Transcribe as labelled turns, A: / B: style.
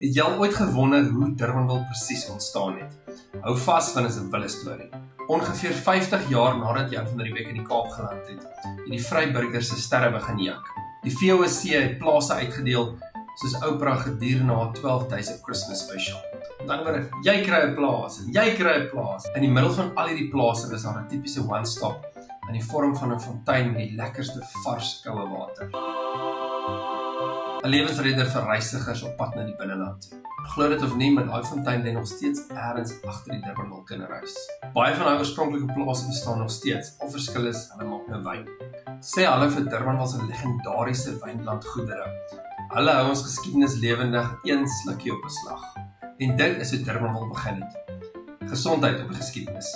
A: Het jy al ooit gewonder hoe Durbanville presies ontstaan het? Hou vas, want is 'n wille storie. Ongeveer 50 jaar nadat Jan van Riebeeck in die Kaap geland het die vryburgers se sterre begin jak. Die VOC het plase uitgedeel soos Oprah gedurende haar 12-days Christmas special. Met ander woorde, jy kry 'n plaas en jy kry 'n plaas. In die middel van al hierdie plase was daar 'n tipiese one-stop in die vorm van 'n fontein met die lekkerste vars koue water. 'n Lewensredder vir reisigers op pad na die binneland. Glo dit of nie, maar daai fontein lê nog steeds ergens agter die Durbanville kinderhuis. Baie van daai oorspronklike plase bestaan nog steeds, of verskil is, hulle maak nou wyn. Sê hallo vir Durbanville se legendariese wynlandgoedere. Hulle hou ons geskiedenis lewendig, een slukkie op 'n slag. En dit is hoe Durbanville begin het. Gesondheid op die geskiedenis.